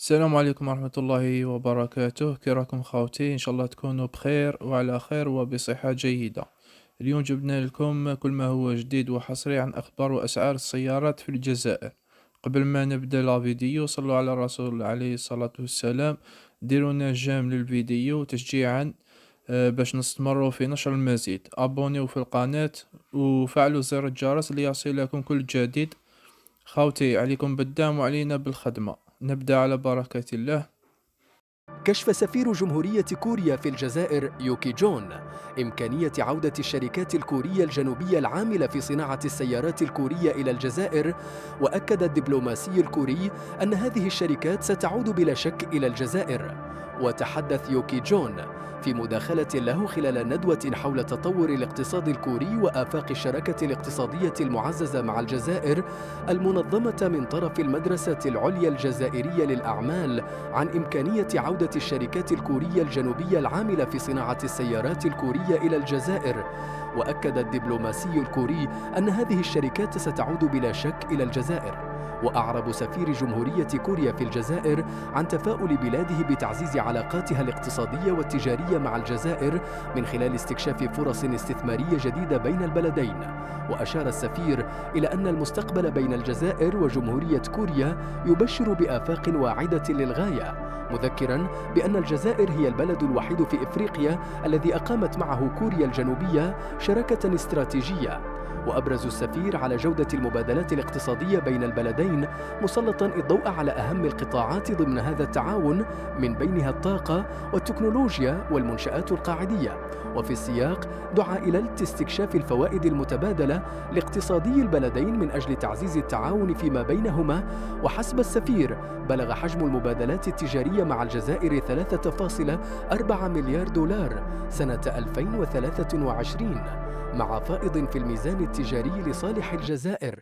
السلام عليكم ورحمة الله وبركاته، كي راكم خاوتي؟ إن شاء الله تكونوا بخير وعلى خير وبصحة جيدة. اليوم جبنا لكم كل ما هو جديد وحصري عن أخبار وأسعار السيارات في الجزائر. قبل ما نبدأ لا فيديو صلوا على الرسول عليه الصلاة والسلام. ديرونا جيم للفيديو تشجيعا، باش نستمروا في نشر المزيد. أبونيو في القناة وفعلوا زر الجرس ليصلكم كل جديد. خاوتي، عليكم بالدعم وعلينا بالخدمة. نبدأ على بركة الله. كشف سفير جمهورية كوريا في الجزائر يوكي جون إمكانية عودة الشركات الكورية الجنوبية العاملة في صناعة السيارات الكورية إلى الجزائر. وأكد الدبلوماسي الكوري أن هذه الشركات ستعود بلا شك إلى الجزائر. وتحدث يوكي جون في مداخلة له خلال ندوة حول تطور الاقتصاد الكوري وآفاق الشراكة الاقتصادية المعززة مع الجزائر المنظمة من طرف المدرسة العليا الجزائرية للأعمال عن إمكانية عودة الشركات الكورية الجنوبية العاملة في صناعة السيارات الكورية إلى الجزائر. وأكد الدبلوماسي الكوري أن هذه الشركات ستعود بلا شك إلى الجزائر. وأعرب سفير جمهورية كوريا في الجزائر عن تفاؤل بلاده بتعزيز علاقاتها الاقتصادية والتجارية مع الجزائر من خلال استكشاف فرص استثمارية جديدة بين البلدين. وأشار السفير إلى أن المستقبل بين الجزائر وجمهورية كوريا يبشر بآفاق واعدة للغاية، مذكرا بأن الجزائر هي البلد الوحيد في إفريقيا الذي أقامت معه كوريا الجنوبية شراكة استراتيجية. وأبرز السفير على جودة المبادلات الاقتصادية بين البلدين، مسلطا الضوء على أهم القطاعات ضمن هذا التعاون من بينها الطاقة والتكنولوجيا والمنشآت القاعدية. وفي السياق دعا إلى استكشاف الفوائد المتبادلة لاقتصادي البلدين من أجل تعزيز التعاون فيما بينهما. وحسب السفير بلغ حجم المبادلات التجارية مع الجزائر 3.4 مليار دولار سنة 2023، مع فائض في الميزان التجاري لصالح الجزائر.